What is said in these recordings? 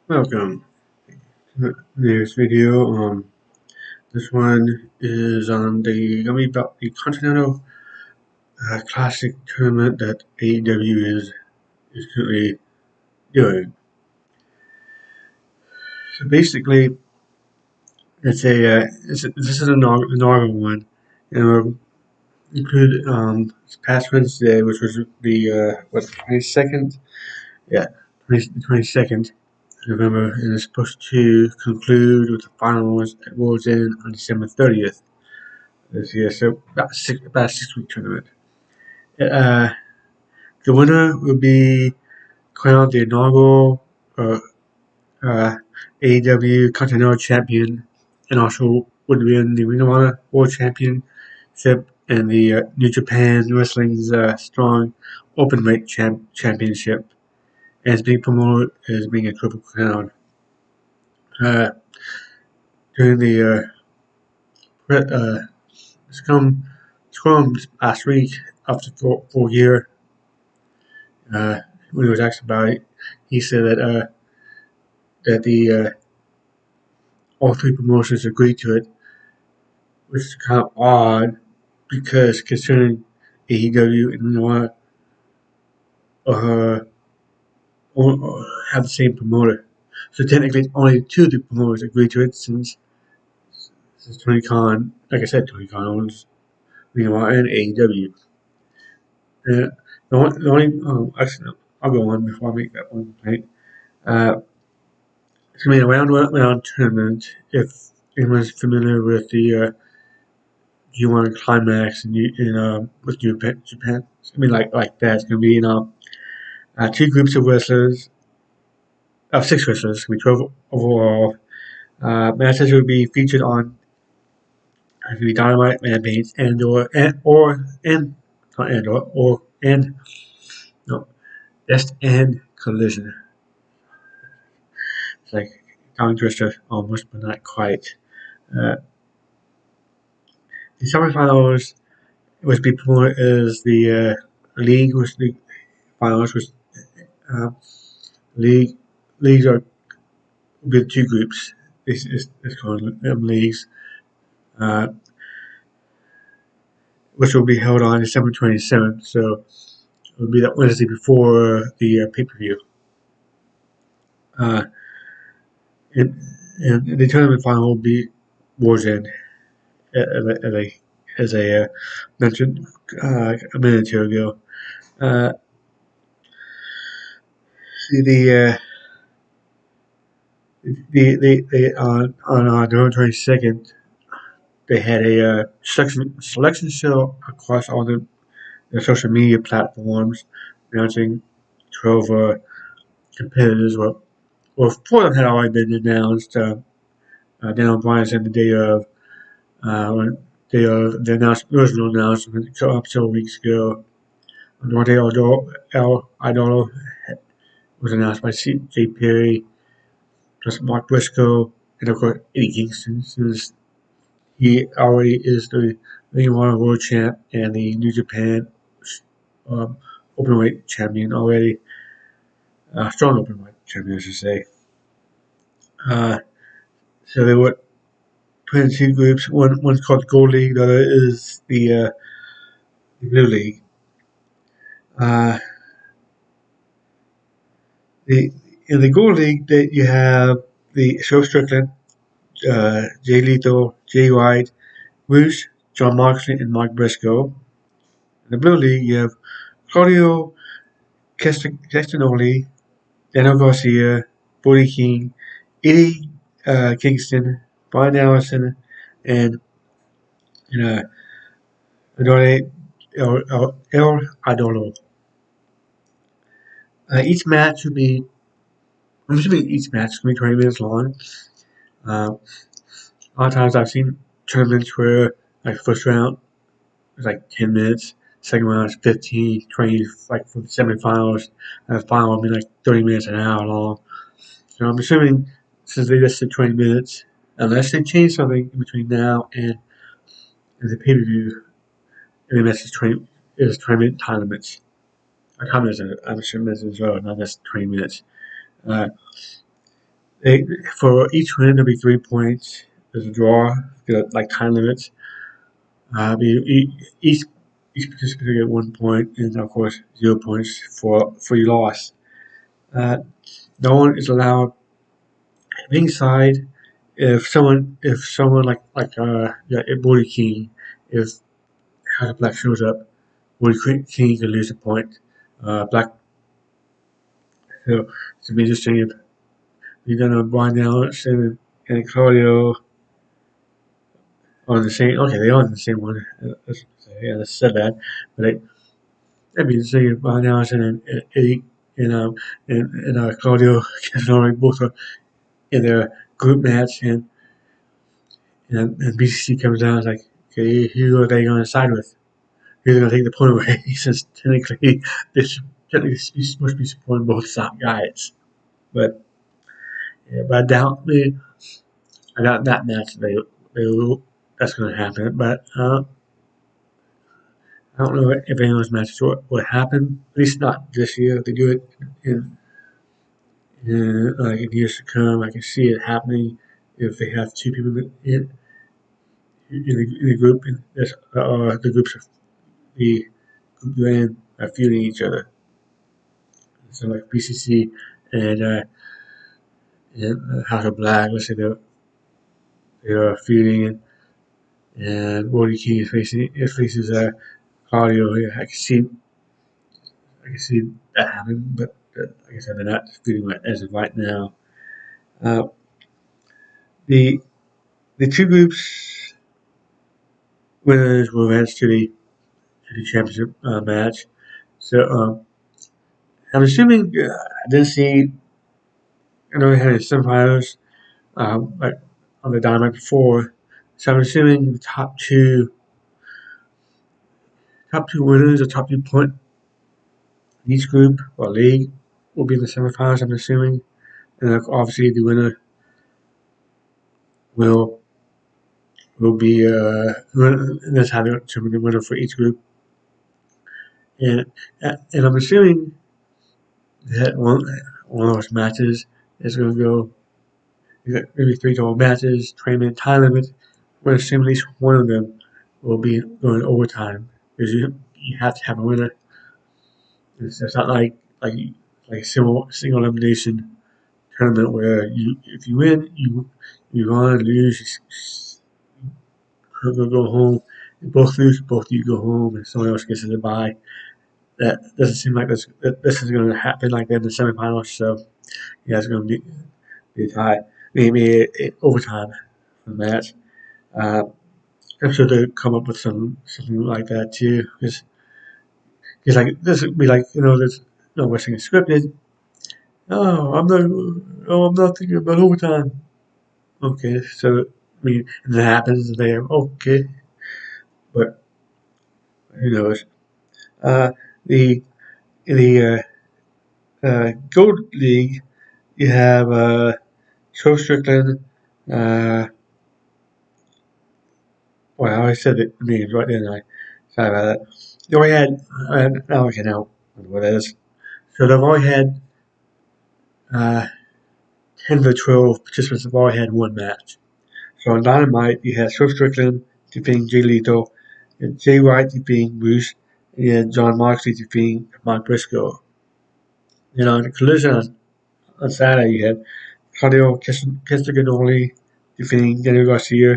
Welcome to this video. This one is on the gonna be about the Continental Classic tournament that AEW is currently doing. So basically, this is an inaugural one, and it'll include this past Wednesday, which was the 22nd, yeah, 22nd November, and it's supposed to conclude with the finals at World's End on December 30th. This year, so about a 6 week tournament. Uh, the winner will be crowned the inaugural uh, AEW Continental Champion, and also would win the Ring of Honor World Championship and the New Japan Wrestling's Strong Openweight Championship, and is being promoted as being a Triple Crown. Uh, during the Scrum last week after 4 year. When he was asked about it, he said that the all three promotions agreed to it, which is kind of odd because considering AEW and Ring of Honor uh, have the same promoter, so technically only two of the promoters agreed to it since Tony Khan, like I said, Tony Khan owns Ring of Honor and AEW. The only actually, no, I'll go on before I make that one complaint. Uh, it's gonna be a round tournament. If anyone's familiar with the G1 Climax with Japan. I mean, like that. It's gonna be two groups of wrestlers, of six wrestlers. It's gonna be 12 overall. Matches will be featured on it could be Dynamite, Rampage, and not and no, Best and Collision. It's like tongue twister almost, but not quite. Uh, the semifinals was be promoted as the league was the finals was uh, league leagues are with two groups. This is called leagues, uh, which will be held on December 27th. So it will be that Wednesday before the pay per view. Uh, and, and the tournament final will be War's End, as I mentioned a minute or two ago. Uh, see the on November 22nd they had a selection show across all the social media platforms announcing 12 competitors. Well, four of them had already been announced. Dan O'Brien said the day of the original announcement a couple weeks ago. Norte El Idolo was announced by J. Perry, plus Mark Briscoe, and of course Eddie Kingston, since he already is the Ring of Honor World Champ and the New Japan um, Openweight Champion already. Strong Openweight Champion, I should say. Uh, so they were put in two groups. One's called the Gold League, the other is the Blue League. Uh, the in the Gold League, that you have the Show Strickland, Jay Lethal, Jay White, Rouge, John Moxley, and Mark Briscoe. In the Blue League, you have Claudio Castagnoli, Daniel Garcia, Brody King, Eddie Kingston, Brian Allison, and Adore El Idolo. Each match will be, I'm assuming each match is going to be 20 minutes long. A lot of times I've seen tournaments where, like, first round is like 10 minutes, second round is 15, 20, like for the semifinals, and the final will be like 30 minutes, an hour long. So I'm assuming since they just said 20 minutes, unless they change something in between now and the pay per view, and the match is 20-minute time limits. Time limits, I'm assuming as well, not just 20 minutes. Uh, They, for each win, there'll be 3 points. There's a draw, like time limits. Each participant will get 1 point, and of course 0 points for your loss. No one is allowed ringside if someone Bully King, if House of Black shows up, Bully King can lose a point. Black so it's be interesting if you're gonna Brian Nelson and Claudio on the same. Okay, they are on the same one. Yeah, that's said that, but that'd be interesting if Brian Nelson and Eddie and Claudio Casanova both are in their group match and BCC comes down and is like, okay, who are they going to side with? Who's going to take the point away? He says technically you're supposed to be supporting both guys, but yeah, but I doubt that match that's going to happen. But I don't know if any of those matches will happen. At least not this year. If they do it in years to come, I can see it happening if they have two people in the group, and the groups of the group they're in are feuding each other. So like PCC and House of Black, let's say they're feuding, and Brody King faces Claudio. Yeah, I can see that happen, but like I said, they're not feuding as of right now. Uh, the the two groups winners will advance to the championship match. So I'm assuming I didn't see. I know we had semifinals like on the Dynamite before, so I'm assuming the top two winners or top 2 point in each group or league will be in the semifinals. I'm assuming, and obviously the winner will be and that's how they determine the winner for each group. And I'm assuming that one of those matches is going to go maybe 3 total matches, 20-minute time limit. We're assuming at least one of them will be going overtime because you have to have a winner. It's not like a single elimination tournament where if you win you won, lose you go home. If both lose, both you go home, and someone else gets a bye. That doesn't seem like this is going to happen like that in the semifinals. So yeah, it's going to be a tie, maybe overtime for the match. Uh, I'm sure they'll come up with something like that too, because like this would be like there's no wrestling is scripted. Oh, I'm not thinking about overtime. Okay, so I mean, if it happens, they okay, but who knows? Uh, the the Gold League, you have Joe Strickland. Uh, well, I always said the names right then. Sorry about that. They only had now okay now what it is. So they've only had uh, 10 of the 12 participants have already had one match. So on Dynamite, you had Joe Strickland defeating Jay Lethal, and Jay White defeating Bruce, and you had John Moxley defeating Mark Briscoe. In the collision on Saturday, you had Claudio Castagnoli defeating Daniel Garcia,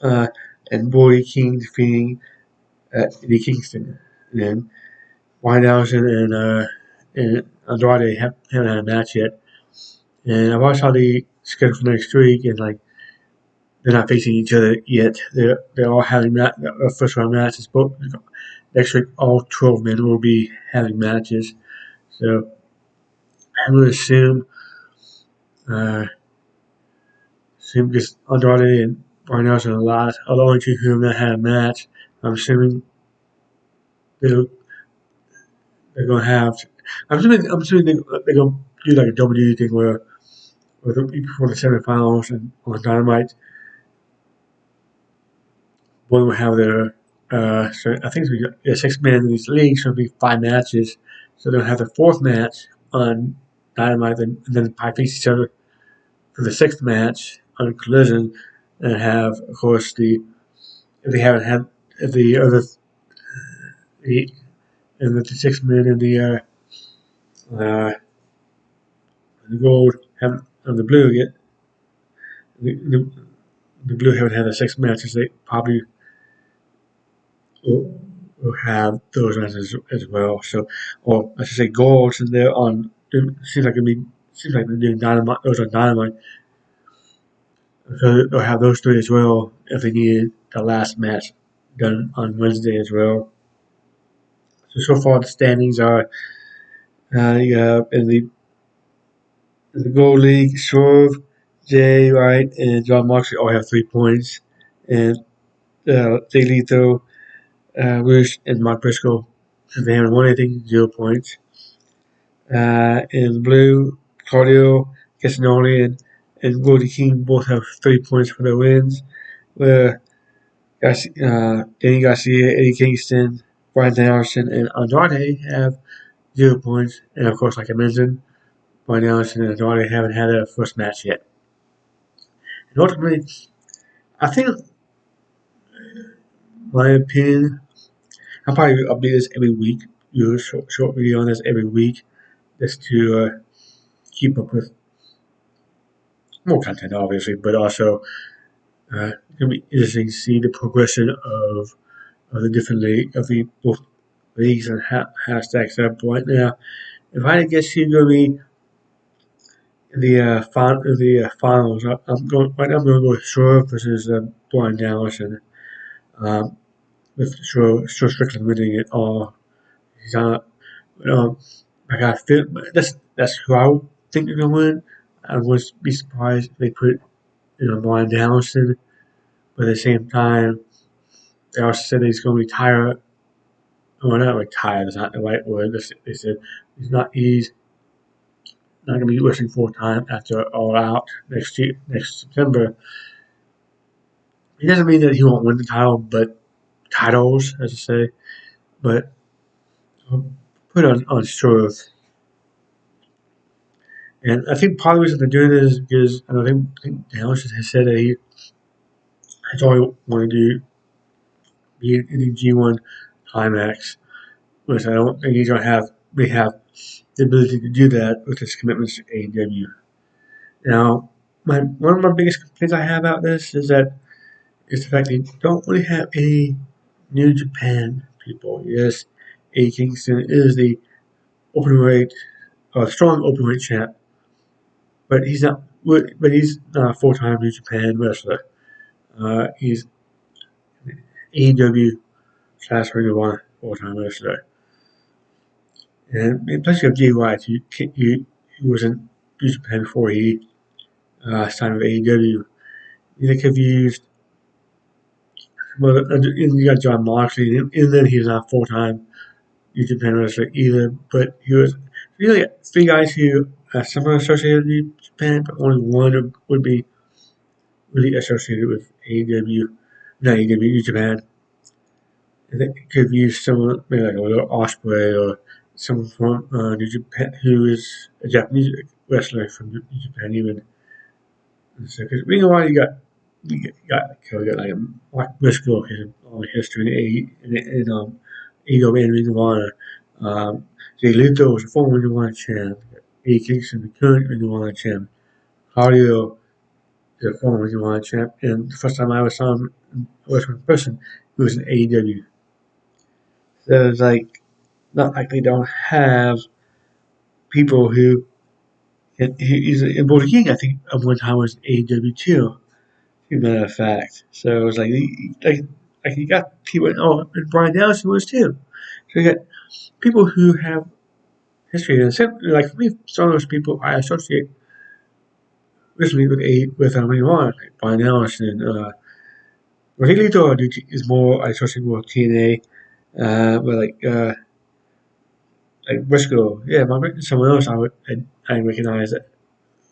uh, and Brody King defeating Eddie Kingston. And then Winehouse and Andrade haven't had a match yet. And I watched how they scheduled for next week, and like they're not facing each other yet. They're all having first round matches. Both next week, all 12 men will be having matches. So I'm going to uh, assume because Andrade and Winehouse and a lot are the only two who have not had a match. I'm assuming they're, they're going to have. I'm assuming they're going to do like a WWE thing where before the semifinals and on Dynamite, one will have their. So I think it's 6 men in each league, so it'll be 5 matches. So they'll have the fourth match on Dynamite, and then 5 face each other. for the sixth match on Collision, and have, of course, if they haven't had the other the and the six men in uh, the gold haven't on the blue yet. The, the blue haven't had the six matches. They probably will have those as well. So, or I should say, gold since they're on. It seems like they're doing dynamite. Those are dynamite. So they'll have those three as well if they need the last match done on Wednesday as well. So far the standings are in the Gold League, Swerve, Jay Wright, and John Moxley all have 3 points, and Jay Lethal, Rush, and Mark Briscoe, they haven't won anything, 0 points. In blue, Claudio Castagnoli and Brody King both have 3 points for their wins. Where Danny Garcia, Eddie Kingston, Brian Danielson, and Andrade have 0 points. And of course, like I mentioned, Brian Danielson and Andrade haven't had their first match yet. And ultimately, I think, my opinion, I'll probably update this every week, do a short video on this every week, just to keep up with more content, obviously, but also it's gonna be interesting to see the progression of the different both leagues and how it stacks up right now. If I had to guess who's gonna be in the finals, I'm going to go with Shore versus Brian Danielson. With Shore Strickland winning it all. He's on. Like I feel that's who I think they're gonna win. I wouldn't be surprised if they put Brian Danielson, but at the same time, they also said he's going to retire. Well, not retire. That's not the right word. They said he's not going to be wrestling full time after All Out next September. It doesn't mean that he won't win the title, but titles, as I say. But I'll put on Swerve. And I think part of the reason they're doing this is because I think Danielson has said that that's all he wanted to do, be in the G1 Climax, which I don't think he's going to have. They have the ability to do that with his commitments to AEW. Now, one of my biggest complaints I have about this is the fact they don't really have any New Japan people. Yes, A. Kingston is the openweight, strong openweight champ, but he's not. But he's not a full-time New Japan wrestler. He's AEW / Ring of Honor full-time wrestler. And plus you have Jay White, who was in New Japan before he signed with AEW. They could have used, and you got John Moxley, and then he's not full-time New Japan wrestler either, but he was really three guys who are somewhat associated with New Japan, but only one would be really associated with AEW, not AEW, New Japan. And they could have used someone, maybe like a little Ospreay or someone from New Japan who is a Japanese wrestler from New Japan even. So, because Ring of Honor, you got like Mark Briscoe, his long history in AEW and Ring of Honor. Jay Lethal was a former Ring of Honor champ. Eddie Kingston, the current Ring of Honor champ. Claudio is a former Ring of Honor champ. And the first time I ever saw him in person, he was in AEW. So it's like, not like they don't have people who. He's in Border King, I think, at one time was in AEW too. As a matter of fact. So it was like you got people, and Brian Danielson was too. So you got people who have history, and like for me, some of those people I associate recently with Ring of Honor, like Brian Danielson. Really though, is more I associate with TNA, but like Briscoe, yeah, someone else I recognize that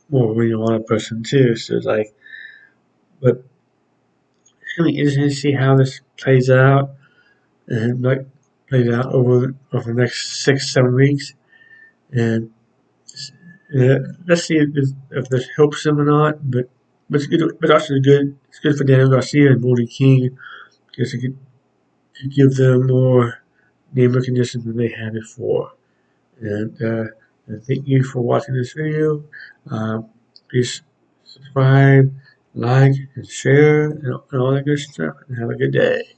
more of a Ring of Honor person too. So it's like, but it's gonna be interesting to see how this plays out. And plays out over the next 6-7 weeks, and Let's see if this helps them or not. But it's good. But also good. It's good for Daniel Garcia and Morty King because it could give them more name recognition than they had before. And thank you for watching this video. Please subscribe, like, and share, and all that good stuff. And have a good day.